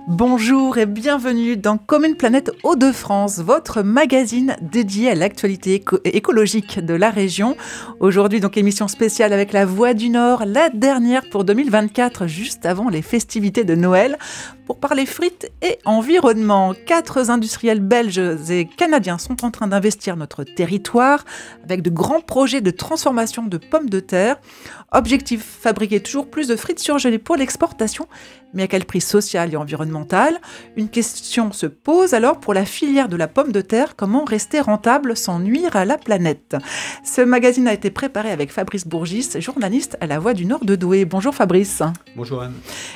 Bonjour et bienvenue dans Comme une planète Hauts-de-France, votre magazine dédié à l'actualité écologique de la région. Aujourd'hui, donc, émission spéciale avec la Voix du Nord, la dernière pour 2024, juste avant les festivités de Noël, pour parler frites et environnement. 4 industriels belges et canadiens sont en train d'investir notre territoire avec de grands projets de transformation de pommes de terre. Objectif, fabriquer toujours plus de frites surgelées pour l'exportation, mais à quel prix social et environnemental? Une question se pose alors pour la filière de la pomme de terre, comment rester rentable sans nuire à la planète? Ce magazine a été préparé avec Fabrice Bourgis, journaliste à la Voix du Nord de Douai. Bonjour Fabrice. Bonjour Anne.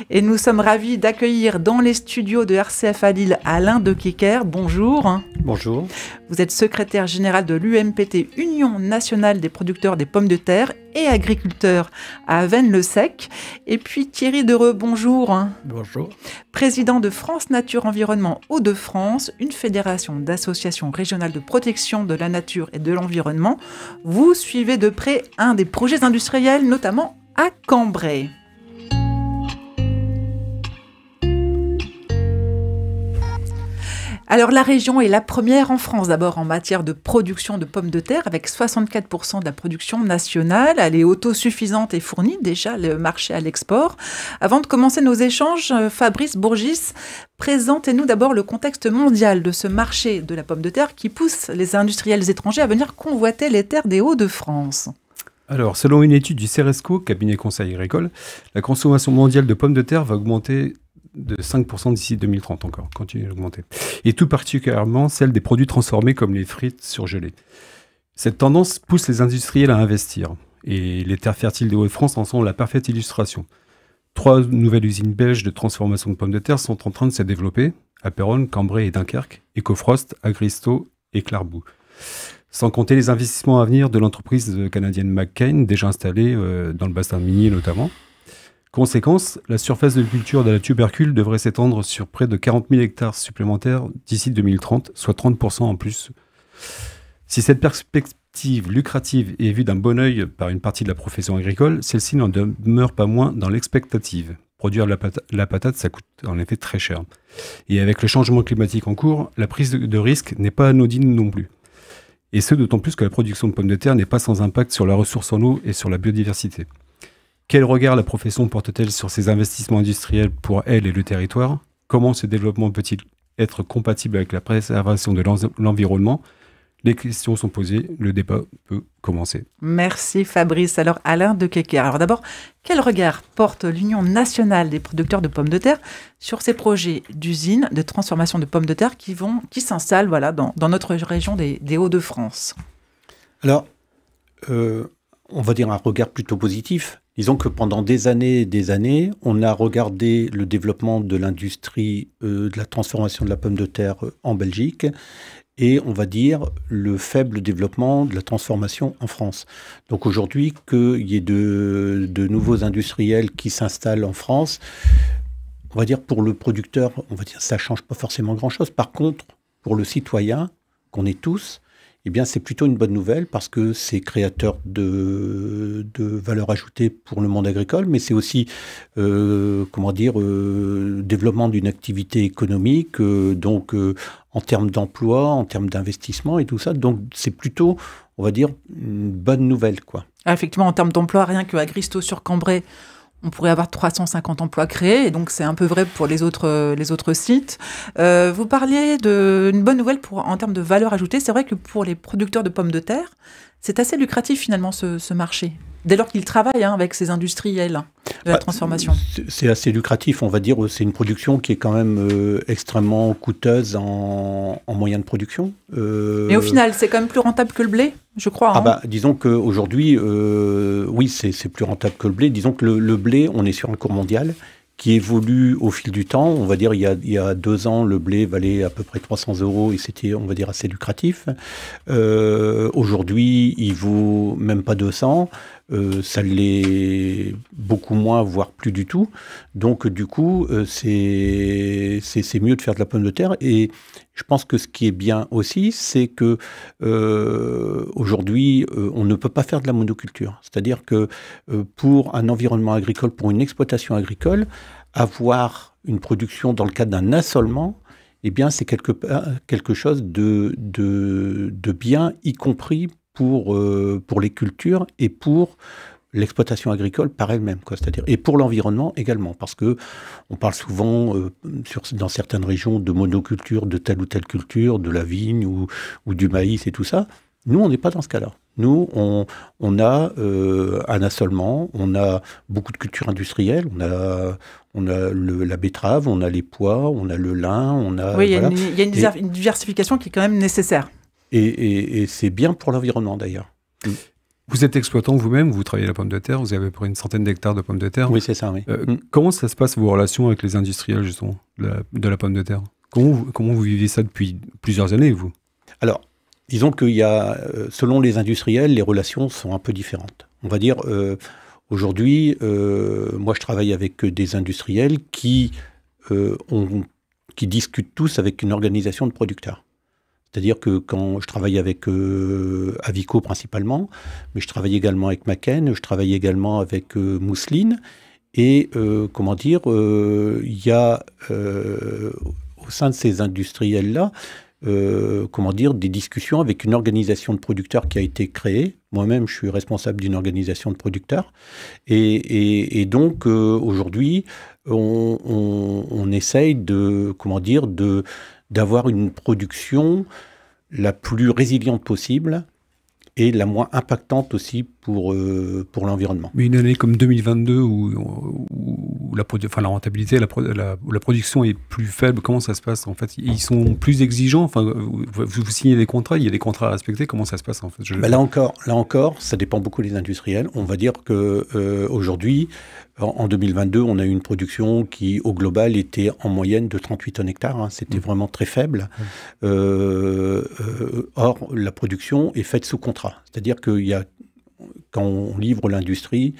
Et nous sommes ravis d'accueillir dans les studios de RCF à Lille Alain Dekeker. Bonjour. Bonjour. Vous êtes secrétaire général de l'UMPT, Union nationale des producteurs des pommes de terre et agriculteurs à Avesnes-le-Sec. Et puis Thierry Dereux, bonjour. Bonjour. Président de France Nature Environnement Hauts-de-France, une fédération d'associations régionales de protection de la nature et de l'environnement. Vous suivez de près un des projets industriels, notamment à Cambrai. Alors la région est la première en France d'abord en matière de production de pommes de terre avec 64% de la production nationale. Elle est autosuffisante et fournit déjà le marché à l'export. Avant de commencer nos échanges, Fabrice Bourgis, présentez-nous d'abord le contexte mondial de ce marché de la pomme de terre qui pousse les industriels étrangers à venir convoiter les terres des Hauts-de-France. Alors, selon une étude du CERESCO, cabinet conseil agricole, la consommation mondiale de pommes de terre va augmenter de 5% d'ici 2030 encore, continue d'augmenter. Et tout particulièrement celle des produits transformés comme les frites surgelées. Cette tendance pousse les industriels à investir. Et les terres fertiles des Hauts-de-France en sont la parfaite illustration. 3 nouvelles usines belges de transformation de pommes de terre sont en train de se développer, à Péronne, Cambrai et Dunkerque, Ecofrost, Agristo et Clairbout. Sans compter les investissements à venir de l'entreprise canadienne McCain, déjà installée dans le bassin minier notamment. Conséquence, la surface de culture de la tubercule devrait s'étendre sur près de 40 000 hectares supplémentaires d'ici 2030, soit 30% en plus. Si cette perspective lucrative est vue d'un bon œil par une partie de la profession agricole, celle-ci n'en demeure pas moins dans l'expectative. Produire la patate, ça coûte en effet très cher. Et avec le changement climatique en cours, la prise de risque n'est pas anodine non plus. Et ce, d'autant plus que la production de pommes de terre n'est pas sans impact sur la ressource en eau et sur la biodiversité. Quel regard la profession porte-t-elle sur ces investissements industriels pour elle et le territoire? Comment ce développement peut-il être compatible avec la préservation de l'environnement? Les questions sont posées, le débat peut commencer. Merci Fabrice. Alors Alain Dekeker. Alors d'abord, quel regard porte l'Union nationale des producteurs de pommes de terre sur ces projets d'usines de transformation de pommes de terre qui s'installent dans notre région des Hauts-de-France? Alors, on va dire un regard plutôt positif. Disons que pendant des années, on a regardé le développement de l'industrie de la transformation de la pomme de terre en Belgique et on va dire le faible développement de la transformation en France. Donc aujourd'hui, qu'il y ait de nouveaux industriels qui s'installent en France, on va dire pour le producteur, on va dire ça ne change pas forcément grand-chose. Par contre, pour le citoyen, qu'on est tous, eh bien, c'est plutôt une bonne nouvelle parce que c'est créateur de valeur ajoutée pour le monde agricole, mais c'est aussi, développement d'une activité économique, en termes d'emploi, en termes d'investissement et tout ça. Donc, c'est plutôt, on va dire, une bonne nouvelle, quoi. Ah, effectivement, en termes d'emploi, rien que Agristo sur Cambrai, on pourrait avoir 350 emplois créés, et donc c'est un peu vrai pour les autres sites. Vous parliez d'une bonne nouvelle en termes de valeur ajoutée. C'est vrai que pour les producteurs de pommes de terre, c'est assez lucratif finalement ce marché, dès lors qu'ils travaillent avec ces industriels de la transformation. C'est assez lucratif, on va dire. C'est une production qui est quand même extrêmement coûteuse en moyens de production. Mais au final, c'est quand même plus rentable que le blé, je crois. Disons qu'aujourd'hui, oui, c'est plus rentable que le blé. Disons que le blé, on est sur un cours mondial qui évolue au fil du temps. On va dire, il y a 2 ans, le blé valait à peu près 300 € et c'était, on va dire, assez lucratif. Aujourd'hui, il vaut même pas 200. Ça l'est beaucoup moins, voire plus du tout. Donc, du coup, c'est mieux de faire de la pomme de terre. Et je pense que ce qui est bien aussi, c'est que aujourd'hui, on ne peut pas faire de la monoculture. C'est-à-dire que pour un environnement agricole, pour une exploitation agricole, avoir une production dans le cadre d'un assolement, eh bien, c'est quelque chose de bien, y compris pour les cultures et pour l'exploitation agricole par elle-même, c'est-à-dire, et pour l'environnement également, parce que on parle souvent dans certaines régions de monoculture, de telle ou telle culture, de la vigne ou du maïs et tout ça. Nous, on n'est pas dans ce cas-là. Nous, on a un assolement, on a beaucoup de cultures industrielles, on a la betterave, on a les pois, on a le lin, on a... Oui, il y a une diversification qui est quand même nécessaire. Et c'est bien pour l'environnement, d'ailleurs. Vous êtes exploitant vous-même, vous travaillez la pomme de terre, vous avez à peu près une centaine d'hectares de pommes de terre. Oui, c'est ça, oui. Comment ça se passe, vos relations avec les industriels, justement, de la pomme de terre? Comment vous vivez ça depuis plusieurs années, vous? Alors, disons qu'il y a, selon les industriels, les relations sont un peu différentes. On va dire, aujourd'hui, moi je travaille avec des industriels qui discutent tous avec une organisation de producteurs. C'est-à-dire que quand je travaille avec Avico principalement, mais je travaille également avec Macken, je travaille également avec Mousseline, et il y a au sein de ces industriels-là, des discussions avec une organisation de producteurs qui a été créée. Moi-même, je suis responsable d'une organisation de producteurs. Et donc, aujourd'hui, on essaye d'avoir une production la plus résiliente possible et la moins impactante aussi pour l'environnement. Mais une année comme 2022 où la rentabilité, où la production est plus faible, comment ça se passe en fait? Ils sont plus exigeants, enfin, vous signez des contrats, il y a des contrats à respecter, comment ça se passe en fait? Là encore, ça dépend beaucoup des industriels. On va dire qu'aujourd'hui, en 2022, on a eu une production qui, au global, était en moyenne de 38 tonnes hectares. C'était vraiment très faible. Or, la production est faite sous contrat. C'est-à-dire quand on livre l'industrie,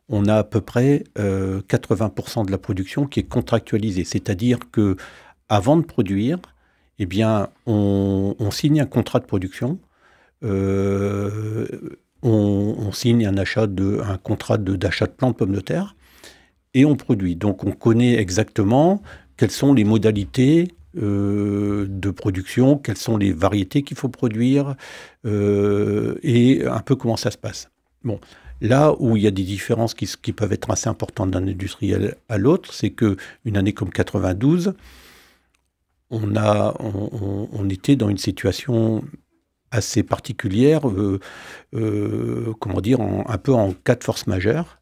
on a à peu près 80% de la production qui est contractualisée. C'est-à-dire que avant de produire, eh bien, on signe un contrat de production. On signe un contrat d'achat de plants de pommes de terre et on produit. Donc, on connaît exactement quelles sont les modalités de production, quelles sont les variétés qu'il faut produire et un peu comment ça se passe. Bon, là où il y a des différences qui peuvent être assez importantes d'un industriel à l'autre, c'est qu'une année comme 92, on était dans une situation assez particulière, un peu en cas de force majeure.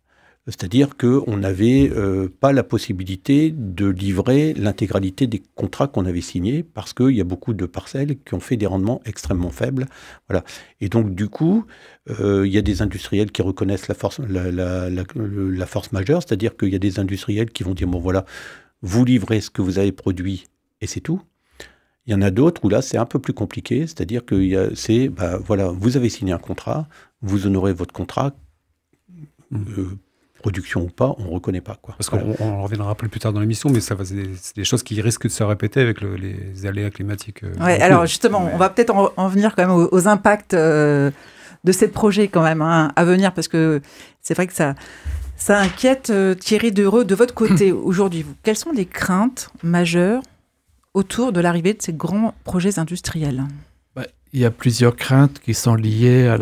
C'est-à-dire qu'on n'avait pas la possibilité de livrer l'intégralité des contrats qu'on avait signés parce qu'il y a beaucoup de parcelles qui ont fait des rendements extrêmement faibles. Voilà. Et donc, du coup, il y a des industriels qui reconnaissent la force majeure, c'est-à-dire qu'il y a des industriels qui vont dire, bon voilà, vous livrez ce que vous avez produit et c'est tout. Il y en a d'autres où là, c'est un peu plus compliqué, c'est-à-dire que vous avez signé un contrat, vous honorez votre contrat, production ou pas, on ne reconnaît pas. Parce qu'on reviendra plus tard dans l'émission, mais c'est des choses qui risquent de se répéter avec les aléas climatiques. Alors justement, on va peut-être en venir quand même aux impacts de ces projets quand même à venir, parce que c'est vrai que ça inquiète. Thierry Dereux, de votre côté aujourd'hui, quelles sont les craintes majeures autour de l'arrivée de ces grands projets industriels? Il y a plusieurs craintes qui sont liées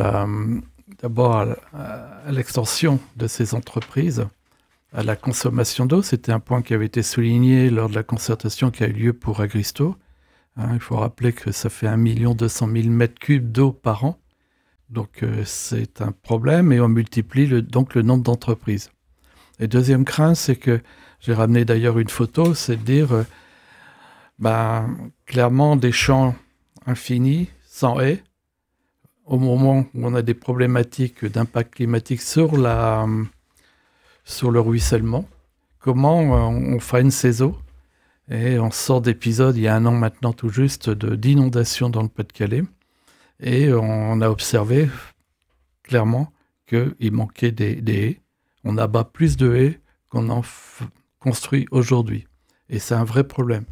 d'abord à l'extension de ces entreprises, à la consommation d'eau. C'était un point qui avait été souligné lors de la concertation qui a eu lieu pour Agristo. Il faut rappeler que ça fait 1 200 000 m3 d'eau par an. Donc c'est un problème et on multiplie donc le nombre d'entreprises. Et deuxième crainte, c'est que, j'ai ramené d'ailleurs une photo, c'est de dire clairement des champs infinis, sans haies, au moment où on a des problématiques d'impact climatique sur le ruissellement, comment on freine ces eaux. Et on sort d'épisodes, il y a 1 an maintenant tout juste, d'inondations dans le Pas-de-Calais. Et on a observé clairement qu'il manquait des haies. On abat plus de haies qu'on en construit aujourd'hui. Et c'est un vrai problème.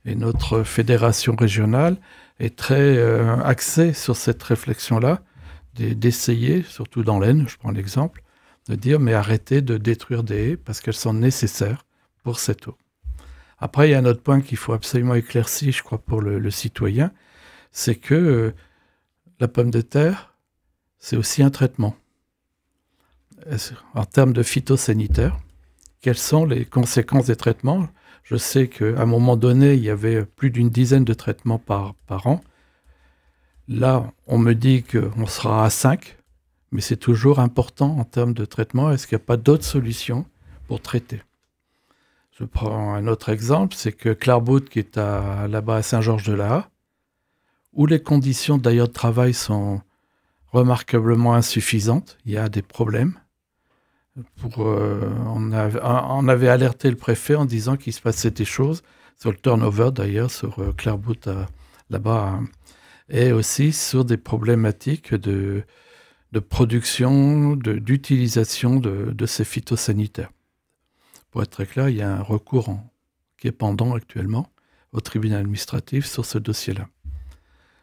Et notre fédération régionale est très axée sur cette réflexion-là, d'essayer, surtout dans l'Aisne, je prends l'exemple, de dire mais arrêtez de détruire des haies parce qu'elles sont nécessaires pour cette eau. Après, il y a un autre point qu'il faut absolument éclaircir, je crois, pour le citoyen, c'est que la pomme de terre, c'est aussi un traitement. En termes de phytosanitaire, quelles sont les conséquences des traitements? Je sais qu'à un moment donné, il y avait plus d'une dizaine de traitements par an. Là, on me dit qu'on sera à 5, mais c'est toujours important en termes de traitement. Est-ce qu'il n'y a pas d'autres solutions pour traiter? Je prends un autre exemple, c'est que Clairbout, qui est là-bas à Saint-Georges-de-Lahat, où les conditions d'ailleurs de travail sont remarquablement insuffisantes, il y a des problèmes. On avait alerté le préfet en disant qu'il se passait des choses sur le turnover d'ailleurs, sur Clairbout là-bas, et aussi sur des problématiques de production, d'utilisation de ces phytosanitaires. Pour être très clair, il y a un recours qui est pendant actuellement au tribunal administratif sur ce dossier-là.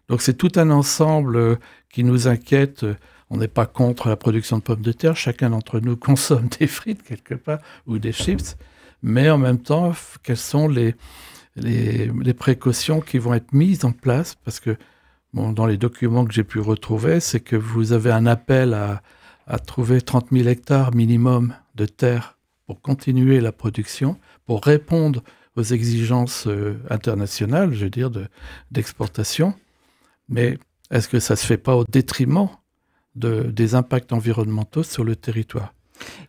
Donc c'est tout un ensemble qui nous inquiète. On n'est pas contre la production de pommes de terre. Chacun d'entre nous consomme des frites quelque part ou des chips. Mais en même temps, quelles sont les précautions qui vont être mises en place? Parce que dans les documents que j'ai pu retrouver, c'est que vous avez un appel à trouver 30 000 hectares minimum de terre pour continuer la production, pour répondre aux exigences internationales, je veux dire, d'exportation. Mais est-ce que ça ne se fait pas au détriment des impacts environnementaux sur le territoire?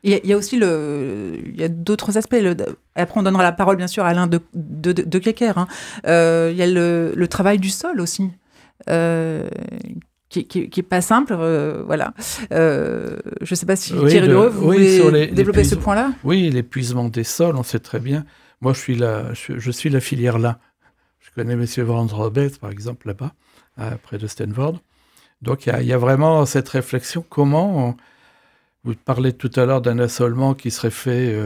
Il y a aussi il y a d'autres aspects. Après, on donnera la parole, bien sûr, à Alain de Kecker. Hein. Il y a le travail du sol aussi, qui est pas simple. Voilà. Je ne sais pas si Thierry Dereux, vous voulez développer ce point-là? Oui, l'épuisement des sols, on sait très bien. Moi, je suis la filière lin. Je connais M. Van Robert, par exemple, là-bas, près de Stanford. Donc, il y a vraiment cette réflexion. Comment vous parlez tout à l'heure d'un assolement qui serait fait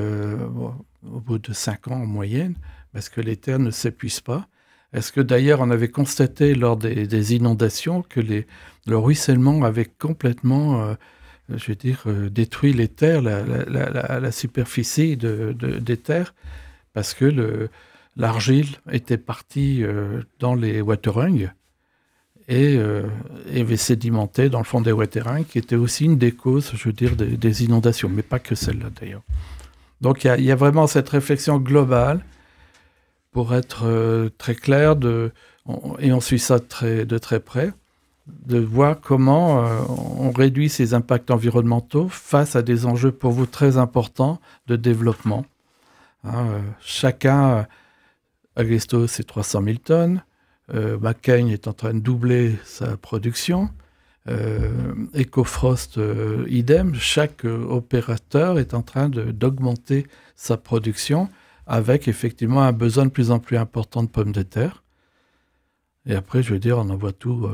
au bout de 5 ans en moyenne, parce que les terres ne s'épuisent pas. Est-ce que d'ailleurs, on avait constaté lors des inondations que le ruissellement avait complètement, détruit les terres, la superficie des terres, parce que l'argile était partie dans les waterings et avait sédimenté dans le fond des waterings, qui était aussi une des causes, des inondations, mais pas que celle-là d'ailleurs. Donc il y a vraiment cette réflexion globale, pour être très clair, et on suit ça de très près, de voir comment on réduit ces impacts environnementaux face à des enjeux pour vous très importants de développement. Chacun, Agristo, c'est 300 000 tonnes. McCain est en train de doubler sa production. Ecofrost, idem. Chaque opérateur est en train d'augmenter sa production avec effectivement un besoin de plus en plus important de pommes de terre. Et après, je veux dire, on envoie tout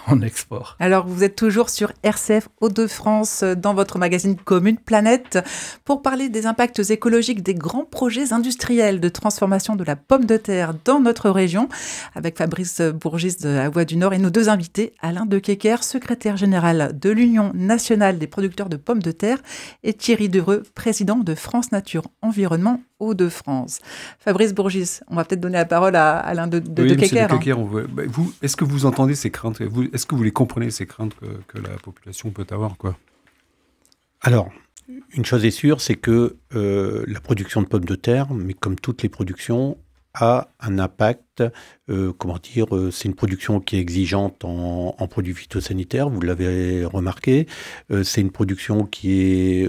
en export. Alors, vous êtes toujours sur RCF Hauts-de-France dans votre magazine Commune Planète pour parler des impacts écologiques des grands projets industriels de transformation de la pomme de terre dans notre région, avec Fabrice Bourgis de la Voix du Nord et nos deux invités, Alain de Kecker, secrétaire général de l'Union nationale des producteurs de pommes de terre, et Thierry Dereux, président de France Nature Environnement Hauts-de-France. Fabrice Bourgis, on va peut-être donner la parole à Alain de Kecker. Est-ce que vous entendez ces craintes? Est-ce que vous les comprenez, ces craintes que la population peut avoir, quoi? Alors, une chose est sûre, c'est que la production de pommes de terre, mais comme toutes les productions, a un impact, c'est une production qui est exigeante en produits phytosanitaires, vous l'avez remarqué. C'est une production qui est,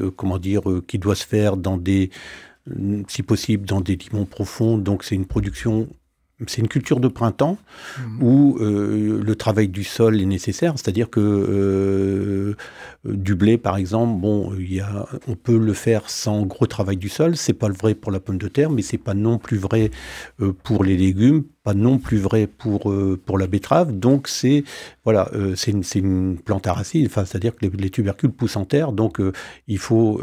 qui doit se faire si possible, dans des limons profonds. Donc, c'est une culture de printemps où le travail du sol est nécessaire. C'est-à-dire que du blé, par exemple, on peut le faire sans gros travail du sol. C'est pas le vrai pour la pomme de terre, mais c'est pas non plus vrai pour les légumes, pas non plus vrai pour la betterave. Donc c'est une plante à racines. C'est-à-dire que les tubercules poussent en terre. Donc il faut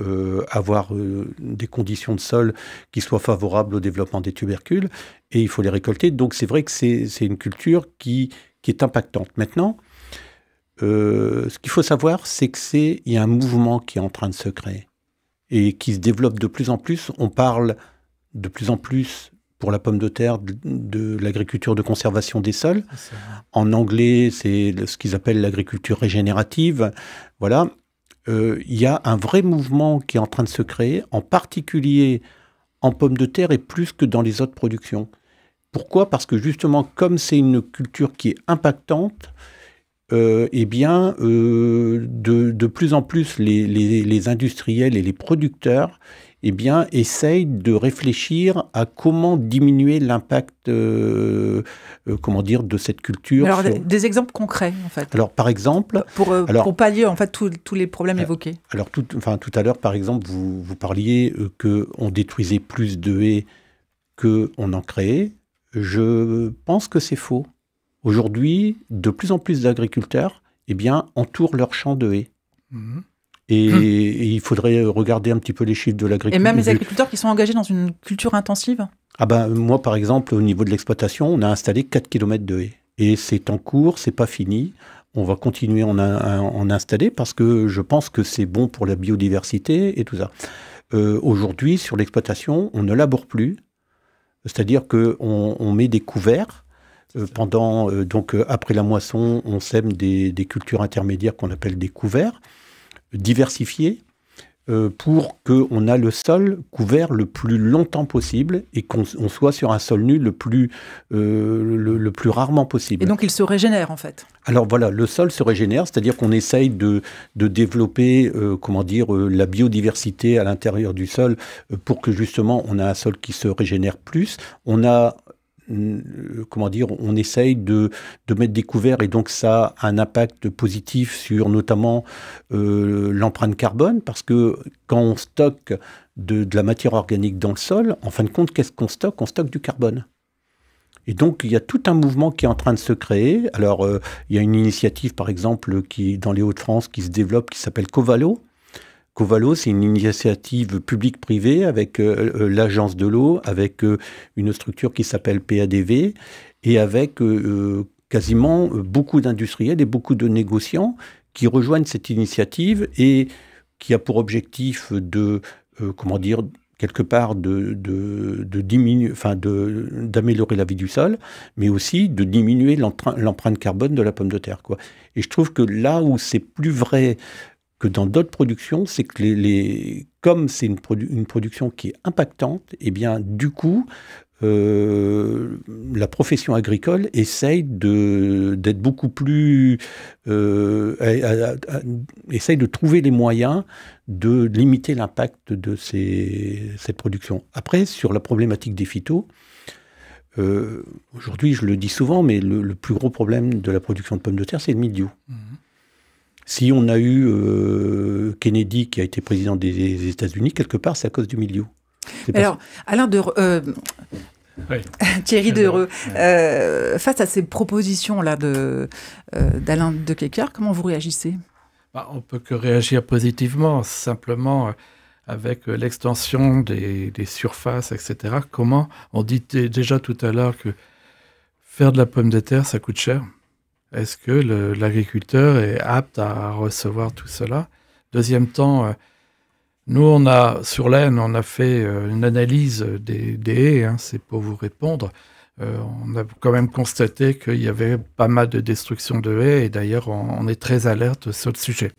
avoir des conditions de sol qui soient favorables au développement des tubercules. Et il faut les récolter. Donc c'est vrai que c'est une culture qui est impactante. Maintenant, ce qu'il faut savoir, c'est qu'il y a un mouvement qui est en train de se créer et qui se développe de plus en plus. On parle de plus en plus pour la pomme de terre de l'agriculture de conservation des sols. En anglais, c'est ce qu'ils appellent l'agriculture régénérative. Voilà. Il y a un vrai mouvement qui est en train de se créer, en particulier en pommes de terre et plus que dans les autres productions. Pourquoi ? Parce que justement, comme c'est une culture qui est impactante, de plus en plus les industriels et les producteurs essayent de réfléchir à comment diminuer l'impact de cette culture. Alors, des exemples concrets, en fait. Alors, par exemple... Pour pallier, en fait, tous les problèmes évoqués. Alors, tout à l'heure, par exemple, vous parliez qu'on détruisait plus de haies qu'on en créait. Je pense que c'est faux. Aujourd'hui, de plus en plus d'agriculteurs entourent leurs champs de haies. Mmh. Et il faudrait regarder un petit peu les chiffres de l'agriculture. Et même les agriculteurs qui sont engagés dans une culture intensive ? Moi, par exemple, au niveau de l'exploitation, on a installé 4 km de haies. Et c'est en cours, c'est pas fini. On va continuer à en installer parce que je pense que c'est bon pour la biodiversité et tout ça. Aujourd'hui, sur l'exploitation, on ne laboure plus. C'est-à-dire qu'on met des couverts. Après la moisson, on sème des cultures intermédiaires qu'on appelle des couverts, diversifiés, pour qu'on a le sol couvert le plus longtemps possible et qu'on soit sur un sol nu le plus rarement possible. Et donc il se régénère en fait. Alors voilà, le sol se régénère, c'est-à-dire qu'on essaye de développer la biodiversité à l'intérieur du sol pour que justement on a un sol qui se régénère plus. On essaye de mettre des couverts et donc ça a un impact positif sur notamment l'empreinte carbone parce que quand on stocke de la matière organique dans le sol, en fin de compte, qu'est-ce qu'on stocke ? On stocke du carbone. Et donc, il y a tout un mouvement qui est en train de se créer. Alors, il y a une initiative, par exemple, qui dans les Hauts-de-France, qui se développe, qui s'appelle Covalo. Covalo, c'est une initiative publique-privée avec l'agence de l'eau, avec une structure qui s'appelle PADV, et avec quasiment beaucoup d'industriels et beaucoup de négociants qui rejoignent cette initiative et qui a pour objectif quelque part d'améliorer la vie du sol, mais aussi de diminuer l'empreinte carbone de la pomme de terre, quoi. Et je trouve que là où c'est plus vrai que dans d'autres productions, c'est que comme c'est une production qui est impactante, du coup, la profession agricole essaye d'être beaucoup plus... essaye de trouver les moyens de limiter l'impact de cette production. Après, sur la problématique des phytos, aujourd'hui, je le dis souvent, mais le plus gros problème de la production de pommes de terre, c'est le mildiou. Mmh. Si on a eu Kennedy qui a été président des États-Unis, quelque part, c'est à cause du mildiou. Alors, Alain Thierry Dereux, face à ces propositions-là d'Alain de Kecker, comment vous réagissez ? On ne peut que réagir positivement, simplement avec l'extension des surfaces, etc. Comment on dit déjà tout à l'heure que faire de la pomme de terre, ça coûte cher. Est-ce que l'agriculteur est apte à recevoir tout cela ? Deuxième temps, nous, sur l'Aisne, on a fait une analyse des haies, c'est pour vous répondre. On a quand même constaté qu'il y avait pas mal de destruction de haies, et d'ailleurs, on est très alerte sur le sujet.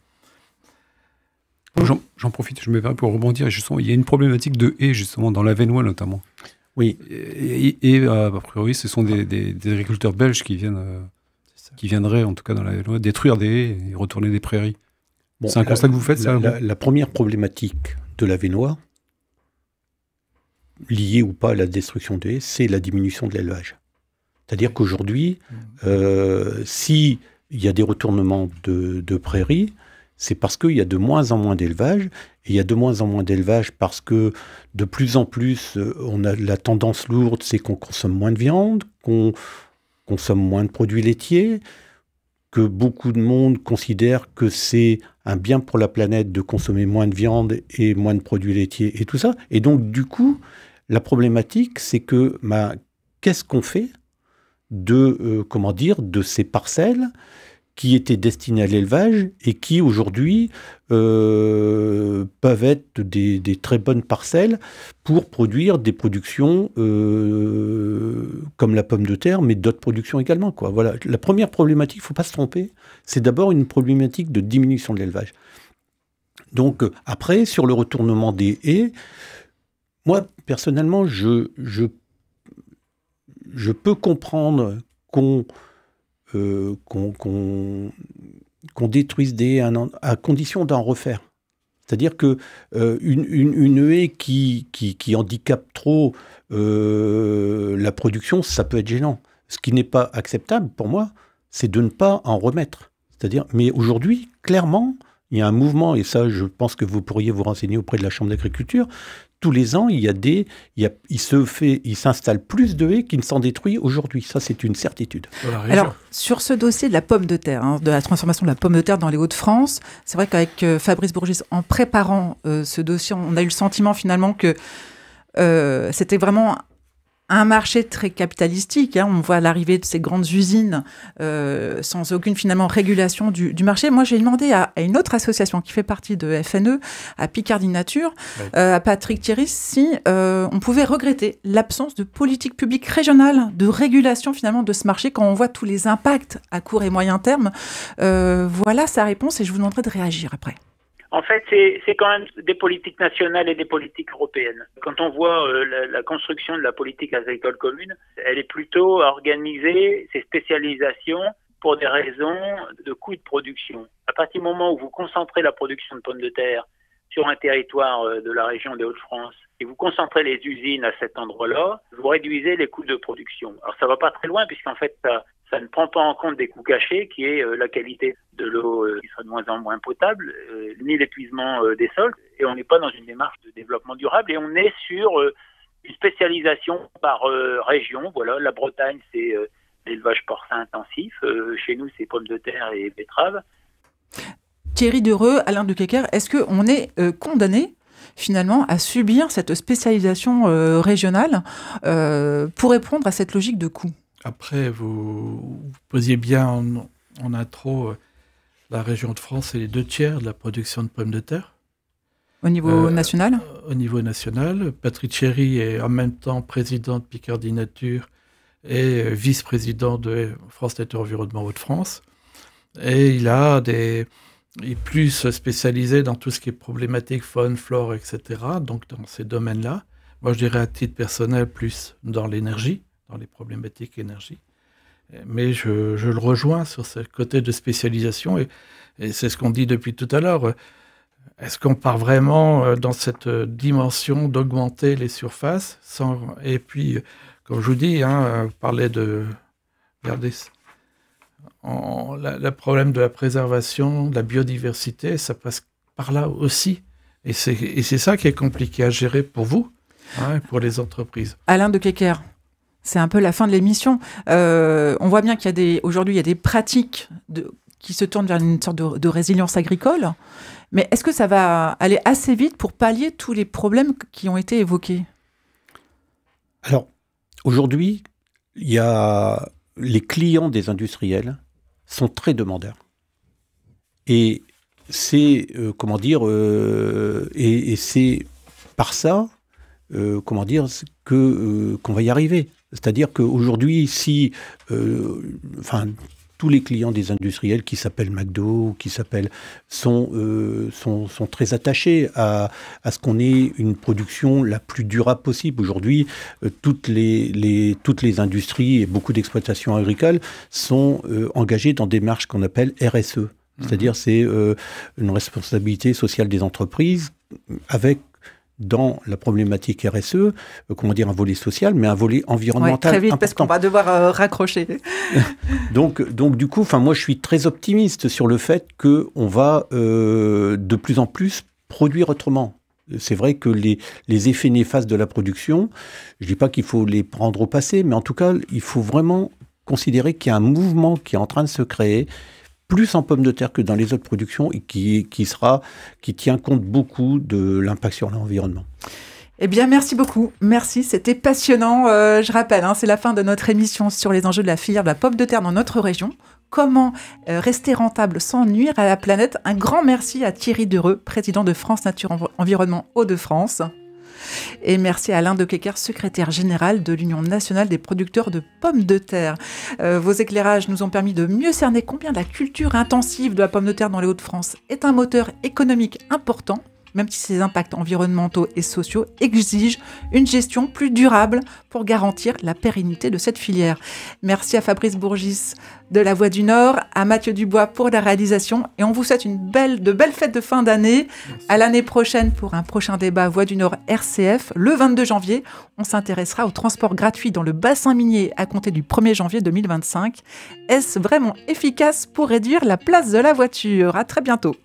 J'en profite, je me permets pour rebondir. Justement, il y a une problématique de haies, justement, dans l'Avesnois notamment. Oui. Et a priori, ce sont des agriculteurs belges qui viendraient, en tout cas dans l'Avesnois, détruire des haies et retourner des prairies. Bon, c'est un constat que vous faites, ça ? La première problématique de l'Avesnois, liée ou pas à la destruction des haies, c'est la diminution de l'élevage. C'est-à-dire qu'aujourd'hui, s'il y a des retournements de prairies, c'est parce qu'il y a de moins en moins d'élevage. Et il y a de moins en moins d'élevage parce que de plus en plus, on a la tendance lourde, c'est qu'on consomme moins de viande, qu'on consomme moins de produits laitiers, que beaucoup de monde considère que c'est un bien pour la planète de consommer moins de viande et moins de produits laitiers et tout ça. Et donc, du coup, la problématique, c'est que qu'est-ce qu'on fait de ces parcelles qui étaient destinés à l'élevage et qui aujourd'hui peuvent être des très bonnes parcelles pour produire des productions comme la pomme de terre, mais d'autres productions également, quoi. Voilà. La première problématique, il ne faut pas se tromper, c'est d'abord une problématique de diminution de l'élevage. Donc après, sur le retournement des haies, moi, personnellement, je peux comprendre qu'on détruise des haies à condition d'en refaire. C'est-à-dire que une haie qui handicape trop la production, ça peut être gênant. Ce qui n'est pas acceptable pour moi, c'est de ne pas en remettre. C'est-à-dire, mais aujourd'hui, clairement, il y a un mouvement, et ça, je pense que vous pourriez vous renseigner auprès de la Chambre d'agriculture. Tous les ans, il s'installe plus de haies qu'il ne s'en détruit aujourd'hui. Ça, c'est une certitude. Alors, sur ce dossier de la pomme de terre, de la transformation de la pomme de terre dans les Hauts-de-France, c'est vrai qu'avec Fabrice Bourgis, en préparant ce dossier, on a eu le sentiment finalement que c'était vraiment un marché très capitalistique. On voit l'arrivée de ces grandes usines sans aucune finalement régulation du marché. Moi, j'ai demandé à une autre association qui fait partie de FNE, à Picardie Nature, à Patrick Thierry, si on pouvait regretter l'absence de politique publique régionale de régulation finalement de ce marché quand on voit tous les impacts à court et moyen terme. Voilà sa réponse et je vous demanderai de réagir après. En fait, c'est quand même des politiques nationales et des politiques européennes. Quand on voit la construction de la politique agricole commune, elle est plutôt organisée, ses spécialisations, pour des raisons de coûts de production. À partir du moment où vous concentrez la production de pommes de terre sur un territoire de la région des Hauts-de-France et vous concentrez les usines à cet endroit-là, vous réduisez les coûts de production. Alors ça va pas très loin puisqu'en fait ça ne prend pas en compte des coûts cachés qui est la qualité de l'eau qui sera de moins en moins potable, ni l'épuisement des sols. Et on n'est pas dans une démarche de développement durable et on est sur une spécialisation par région. Voilà, la Bretagne, c'est l'élevage porcin intensif. Chez nous, c'est pommes de terre et betteraves. Thierry Dereux, Alain de Kecker, est-ce qu'on est condamné finalement à subir cette spécialisation régionale pour répondre à cette logique de coût? Après, vous posiez bien en intro, la région de France, c'est les 2/3 de la production de pommes de terre. Au niveau national? Au niveau national. Patrick Thierry est en même temps président de Picardie Nature et vice-président de France Nature Environnement Hauts-de-France. Et il est plus spécialisé dans tout ce qui est problématique faune, flore, etc. Donc dans ces domaines-là. Moi, je dirais à titre personnel, plus dans l'énergie, dans les problématiques énergie. Mais je le rejoins sur ce côté de spécialisation et c'est ce qu'on dit depuis tout à l'heure. Est-ce qu'on part vraiment dans cette dimension d'augmenter les surfaces et puis, comme je vous dis, vous parlez de... Regardez, le problème de la préservation, de la biodiversité, ça passe par là aussi. Et c'est ça qui est compliqué à gérer pour vous, pour les entreprises. Alain de Kecker, c'est un peu la fin de l'émission. On voit bien qu'aujourd'hui, il y a des pratiques qui se tournent vers une sorte de résilience agricole. Mais est-ce que ça va aller assez vite pour pallier tous les problèmes qui ont été évoqués? Alors, aujourd'hui, les clients des industriels sont très demandeurs. Et c'est, et c'est par ça, qu'on va y arriver. C'est-à-dire qu'aujourd'hui, si, tous les clients des industriels qui s'appellent McDo, sont très attachés à ce qu'on ait une production la plus durable possible. Aujourd'hui, toutes les industries et beaucoup d'exploitations agricoles sont engagées dans des démarches qu'on appelle RSE. C'est-à-dire c'est une responsabilité sociale des entreprises avec dans la problématique RSE, un volet social, mais un volet environnemental très vite, important. Parce qu'on va devoir raccrocher. donc, du coup, moi, je suis très optimiste sur le fait qu'on va de plus en plus produire autrement. C'est vrai que les effets néfastes de la production, je ne dis pas qu'il faut les prendre au passé, mais en tout cas, il faut vraiment considérer qu'il y a un mouvement qui est en train de se créer, plus en pommes de terre que dans les autres productions, et qui tient compte beaucoup de l'impact sur l'environnement. Eh bien, merci beaucoup. Merci, c'était passionnant. Je rappelle, c'est la fin de notre émission sur les enjeux de la filière de la pomme de terre dans notre région. Comment rester rentable sans nuire à la planète. Un grand merci à Thierry Dereux, président de France Nature Environnement Hauts-de-France. Et merci à Alain Dekecker, secrétaire général de l'Union nationale des producteurs de pommes de terre. Vos éclairages nous ont permis de mieux cerner combien la culture intensive de la pomme de terre dans les Hauts-de-France est un moteur économique important, même si ses impacts environnementaux et sociaux exigent une gestion plus durable pour garantir la pérennité de cette filière. Merci à Fabrice Bourgis de La Voix du Nord, à Mathieu Dubois pour la réalisation, et on vous souhaite de belles fêtes de fin d'année. Merci. À l'année prochaine pour un prochain débat Voix du Nord RCF. Le 22 janvier, on s'intéressera au transport gratuit dans le bassin minier à compter du 1er janvier 2025. Est-ce vraiment efficace pour réduire la place de la voiture ? À très bientôt.